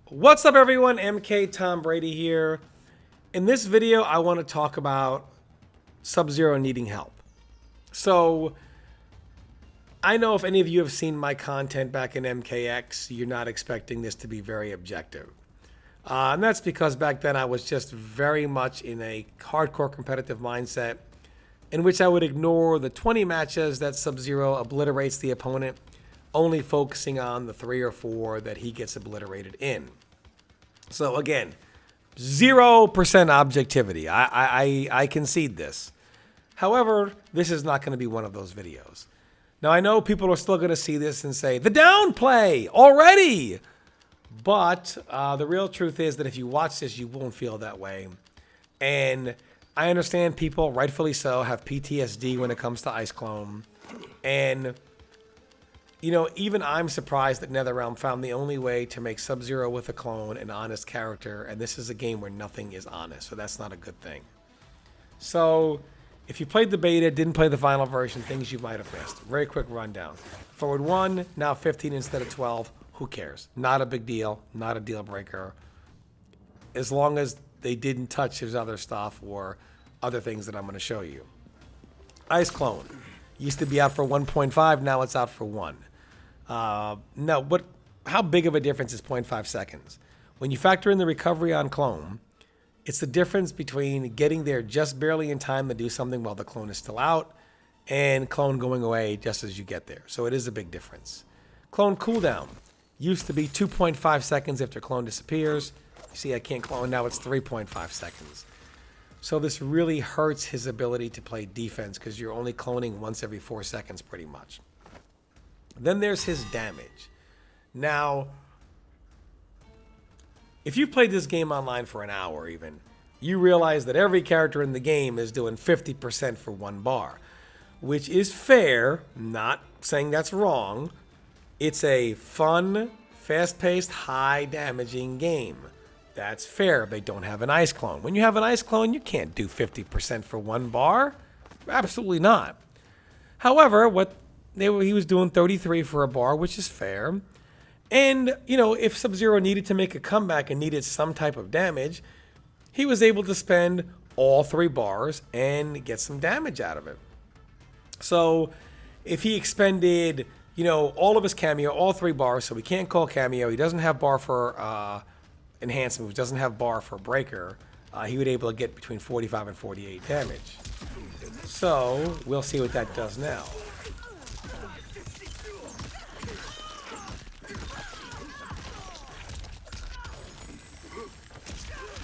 What's up everyone, MK Tom Brady here. In this video, I want to talk about Sub-Zero needing help. So, I know if any of you have seen my content back in MKX, you're not expecting this to be very objective. And that's because back then I was just very much in a hardcore competitive mindset in which I would ignore the 20 matches that Sub-Zero obliterates the opponent, only focusing on the 3 or 4 that he gets obliterated in. So again, 0% objectivity. I concede this. However, this is not going to be one of those videos. Now I know people are still going to see this and say, the downplay already! But the real truth is that if you watch this, you won't feel that way. And I understand people, rightfully so, have PTSD when it comes to Ice Clone. And you know, even I'm surprised that NetherRealm found the only way to make Sub-Zero with a clone an honest character, and this is a game where nothing is honest, so that's not a good thing. So, if you played the beta, didn't play the final version, things you might have missed. Very quick rundown. Forward 1, now 15 instead of 12, who cares? Not a big deal, not a deal breaker. As long as they didn't touch his other stuff or other things that I'm going to show you. Ice Clone. Used to be out for 1.5, now it's out for 1. Now, how big of a difference is 0.5 seconds? When you factor in the recovery on clone, it's the difference between getting there just barely in time to do something while the clone is still out and clone going away just as you get there. So it is a big difference. Clone cooldown. Used to be 2.5 seconds after clone disappears. You see, I can't clone, now it's 3.5 seconds. So this really hurts his ability to play defense because you're only cloning once every 4 seconds pretty much. Then there's his damage. Now, if you've played this game online for an hour even, you realize that every character in the game is doing 50% for 1 bar, which is fair, not saying that's wrong. It's a fun, fast-paced, high-damaging game. That's fair. They don't have an ice clone. When you have an ice clone, you can't do 50% for 1 bar. Absolutely not. However, he was doing 33 for a bar, which is fair. And, you know, if Sub-Zero needed to make a comeback and needed some type of damage, he was able to spend all 3 bars and get some damage out of it. So if he expended, you know, all of his cameo, all 3 bars, so he can't call cameo, he doesn't have bar for enhanced moves, doesn't have bar for breaker, he would be able to get between 45 and 48 damage. So we'll see what that does now.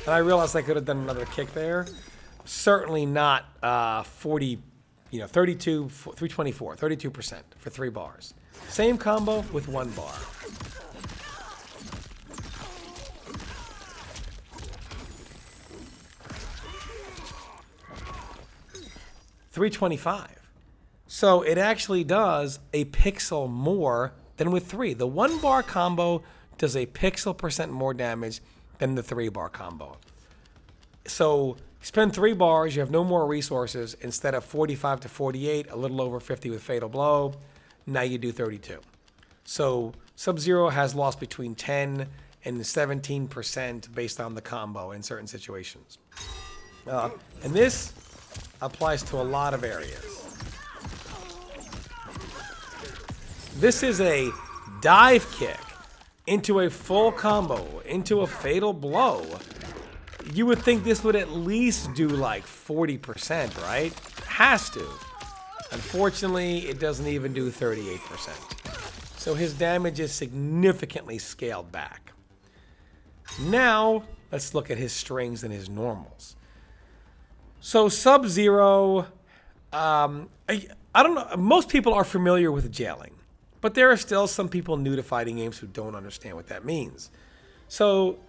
And I realized I could have done another kick there. Certainly not 32, 324, 32% for 3 bars. Same combo with 1 bar. $325. So it actually does a pixel more than with 3. The 1 bar combo does a pixel percent more damage than the 3 bar combo. So spend 3 bars, you have no more resources. Instead of 45 to 48, a little over 50 with Fatal Blow, now you do 32. So Sub-Zero has lost between 10 and 17% based on the combo in certain situations. And this applies to a lot of areas. This is a dive kick into a full combo, into a fatal blow. You would think this would at least do like 40%, right? Has to. Unfortunately, it doesn't even do 38%. So his damage is significantly scaled back. Now, let's look at his strings and his normals. So Sub-Zero, I don't know, most people are familiar with jailing, but there are still some people new to fighting games who don't understand what that means. So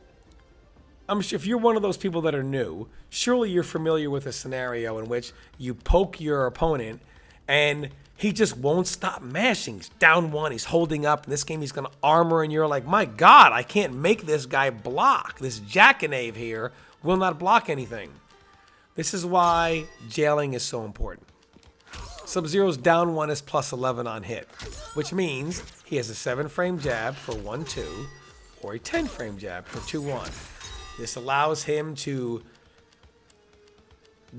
I'm sure if you're one of those people that are new, surely you're familiar with a scenario in which you poke your opponent and he just won't stop mashing. He's down 1, he's holding up. In this game, he's going to armor, and you're like, my God, I can't make this guy block. This jackanave here will not block anything. This is why jailing is so important. Sub-Zero's down 1 is plus 11 on hit, which means he has a 7-frame jab for 1-2, or a 10 frame jab for 2-1. This allows him to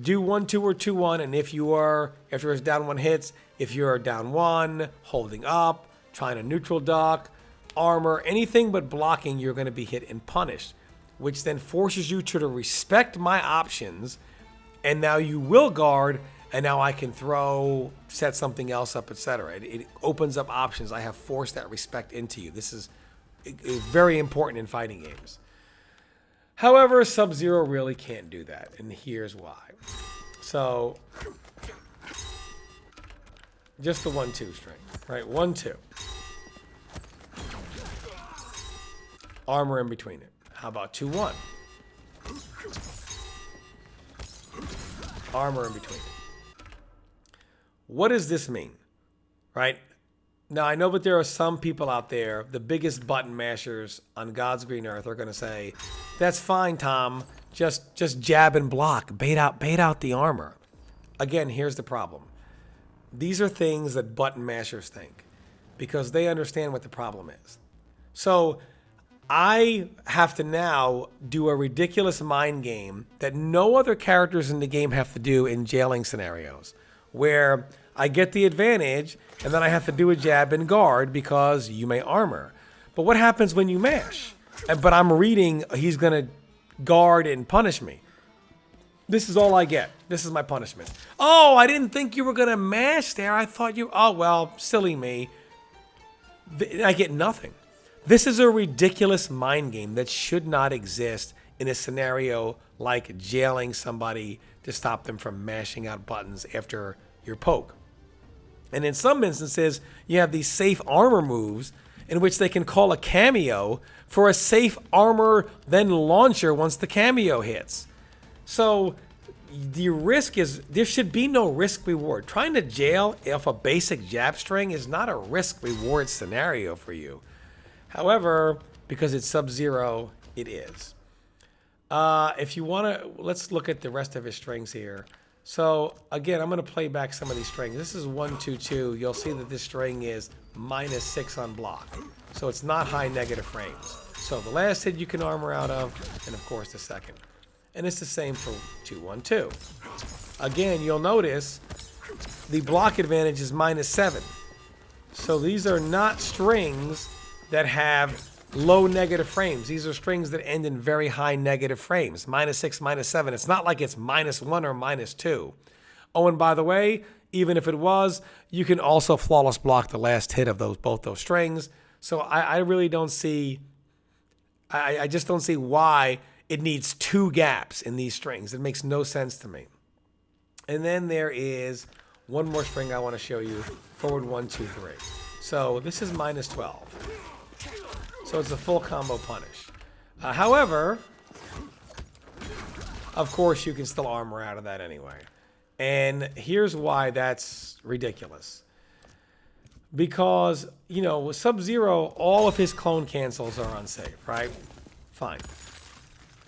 do 1-2 or 2-1, and if you are, after his down 1 hits, if you're down 1, holding up, trying to neutral duck, armor, anything but blocking, you're going to be hit and punished, which then forces you to respect my options, and now you will guard, and now I can throw, set something else up, etc. It opens up options. I have forced that respect into you. This is very important in fighting games. However, Sub-Zero really can't do that, and here's why. So, just the 1-2 string, right? 1-2. Armor in between it. How about 2-1? Armor in between it. What does this mean, right? Now, I know that there are some people out there, the biggest button mashers on God's green earth, are going to say, that's fine, Tom. Just jab and block. Bait out the armor. Again, here's the problem. These are things that button mashers think because they understand what the problem is. So I have to now do a ridiculous mind game that no other characters in the game have to do in jailing scenarios, where I get the advantage and then I have to do a jab and guard because you may armor. But what happens when you mash? But I'm reading he's going to guard and punish me. This is all I get. This is my punishment. Oh, I didn't think you were going to mash there. I thought you... Oh, well, silly me. I get nothing. This is a ridiculous mind game that should not exist in a scenario like jailing somebody to stop them from mashing out buttons after your poke. And in some instances, you have these safe armor moves in which they can call a cameo for a safe armor then launcher once the cameo hits. So the risk is, there should be no risk reward. Trying to jail off a basic jab string is not a risk reward scenario for you. However, because it's Sub-Zero, it is. If you want to, let's look at the rest of his strings here. So again, I'm going to play back some of these strings. This is 1-2-2. You'll see that this string is -6 on block. So it's not high negative frames. So the last hit you can armor out of, and of course the second. And it's the same for 2-1-2. Again, you'll notice the block advantage is -7. So these are not strings that have low negative frames. These are strings that end in very high negative frames. -6, -7. It's not like it's -1 or -2. Oh, and by the way, even if it was, you can also flawless block the last hit of both those strings. So I really don't see, I just don't see why it needs 2 gaps in these strings. It makes no sense to me. And then there is one more string I want to show you, forward 1, 2, 3. So this is -12. So it's a full combo punish. However, of course, you can still armor out of that anyway. And here's why that's ridiculous. Because, you know, with Sub-Zero, all of his clone cancels are unsafe, right? Fine.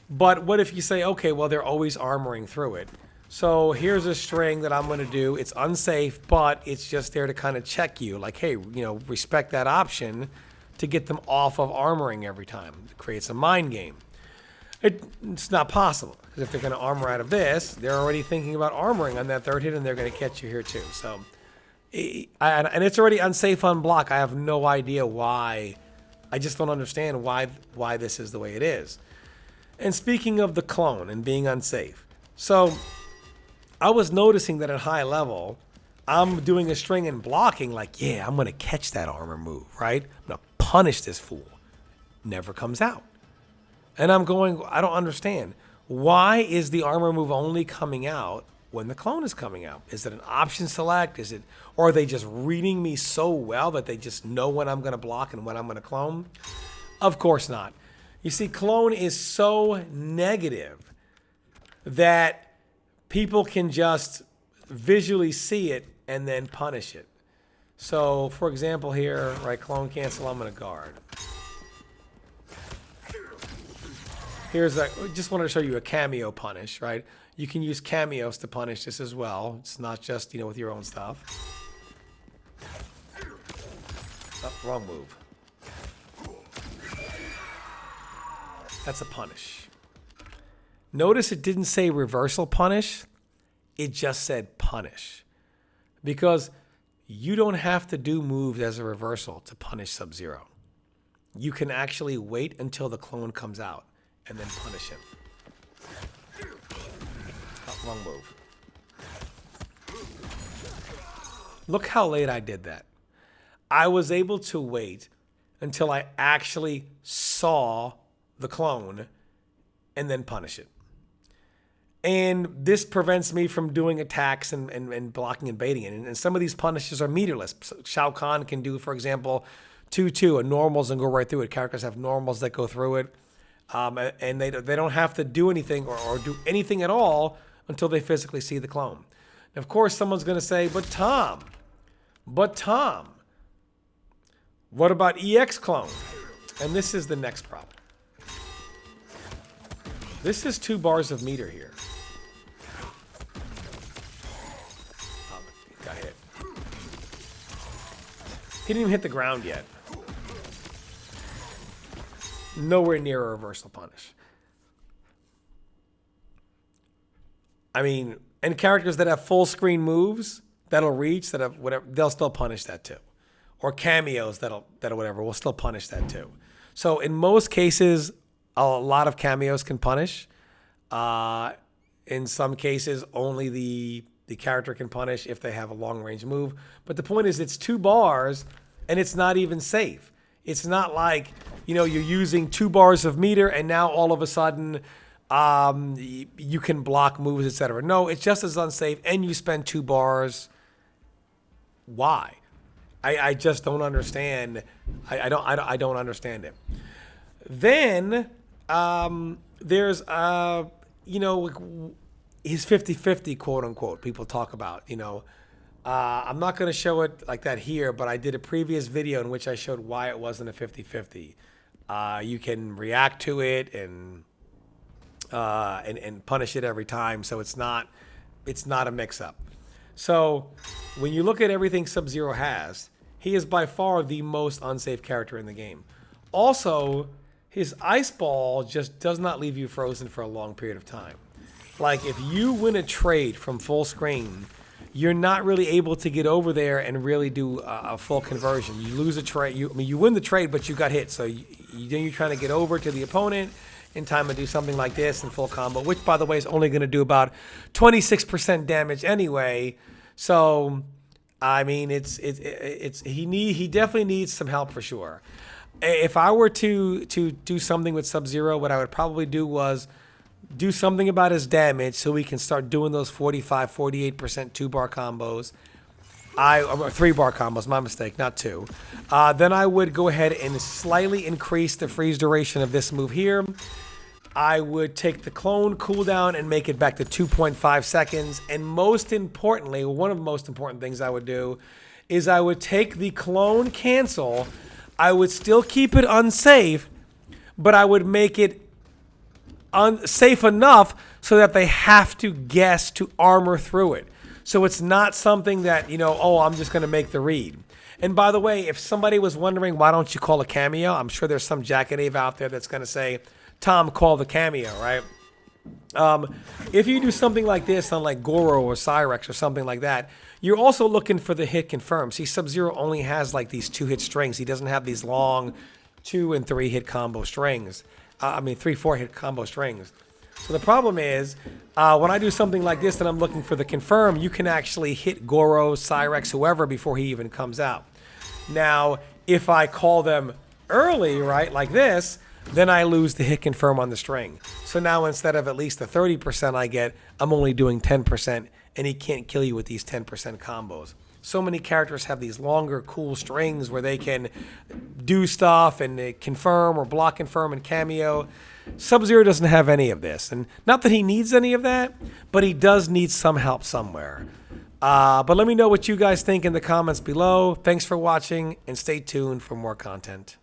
But what if you say, okay, well, they're always armoring through it. So here's a string that I'm going to do. It's unsafe, but it's just there to kind of check you. Like, hey, you know, respect that option to get them off of armoring every time. It creates a mind game. It's not possible, because if they're going to armor out of this, they're already thinking about armoring on that third hit, and they're going to catch you here too. So, and it's already unsafe on block. I have no idea why. I just don't understand why this is the way it is. And speaking of the clone and being unsafe, so I was noticing that at high level, I'm doing a string and blocking like, yeah, I'm going to catch that armor move, right? I'm going to punish this fool. Never comes out. And I'm going, I don't understand. Why is the armor move only coming out when the clone is coming out? Is it an option select? Is it, or are they just reading me so well that they just know when I'm going to block and when I'm going to clone? Of course not. You see, clone is so negative that people can just visually see it and then punish it. So, for example here, right, clone cancel, I'm going to guard. Here's a, just wanted to show you a cameo punish, right? You can use cameos to punish this as well. It's not just, you know, with your own stuff. Oh, wrong move. That's a punish. Notice it didn't say reversal punish. It just said punish. Because you don't have to do moves as a reversal to punish Sub-Zero. You can actually wait until the clone comes out and then punish him. Oh, wrong move. Look how late I did that. I was able to wait until I actually saw the clone and then punish it. And this prevents me from doing attacks and blocking and baiting it. And some of these punishes are meterless. So Shao Kahn can do, for example, 2-2 and normals and go right through it. Characters have normals that go through it. And they don't have to do anything or do anything at all until they physically see the clone. And of course, someone's going to say, but Tom, what about EX clone? And this is the next problem. This is 2 bars of meter here. Oh, got hit. He didn't even hit the ground yet. Nowhere near a reversal punish. I mean, and characters that have full screen moves that'll reach, that have whatever, they'll still punish that too. Or cameos that'll whatever, will still punish that too. So in most cases, a lot of cameos can punish. In some cases, only the character can punish if they have a long range move. But the point is, it's 2 bars and it's not even safe. It's not like, you're using 2 bars of meter and now all of a sudden you can block moves, etc. No, it's just as unsafe, and you spend 2 bars. Why? I just don't understand. I don't understand it. Then there's his 50-50 quote unquote people talk about. I'm not going to show it like that here, but I did a previous video in which I showed why it wasn't a 50-50. You can react to it and punish it every time, so it's not a mix-up. So when you look at everything Sub-Zero has, he is by far the most unsafe character in the game. Also, his ice ball just does not leave you frozen for a long period of time. Like, if you win a trade from full screen, you're not really able to get over there and really do a full conversion. You lose a trade. You win the trade, but you got hit. So then you're trying to get over to the opponent in time to do something like this in full combo, which, by the way, is only going to do about 26% damage anyway. So, I mean, he definitely needs some help for sure. If I were to do something with Sub-Zero, what I would probably do was do something about his damage so we can start doing those 45, 48% 2-bar combos. 3-bar combos, my mistake, not 2. Then I would go ahead and slightly increase the freeze duration of this move here. I would take the clone cooldown and make it back to 2.5 seconds. And most importantly, one of the most important things I would do is I would take the clone cancel. I would still keep it unsafe, but I would make it unsafe enough so that they have to guess to armor through it. So it's not something that, I'm just going to make the read. And by the way, if somebody was wondering, why don't you call a cameo? I'm sure there's some Jackadave out there that's going to say, Tom, call the cameo, right? If you do something like this on like Goro or Cyrex or something like that, you're also looking for the hit confirm. See, Sub-Zero only has like these 2-hit strings. He doesn't have these long 2 and 3 hit combo strings. 3-4 hit combo strings. So the problem is, when I do something like this and I'm looking for the confirm, you can actually hit Goro, Cyrex, whoever before he even comes out. Now, if I call them early, right, like this, then I lose the hit confirm on the string. So now instead of at least the 30% I get, I'm only doing 10%, and he can't kill you with these 10% combos. So many characters have these longer, cool strings where they can do stuff and confirm or block confirm and cameo. Sub-Zero doesn't have any of this. And not that he needs any of that, but he does need some help somewhere. But let me know what you guys think in the comments below. Thanks for watching, and stay tuned for more content.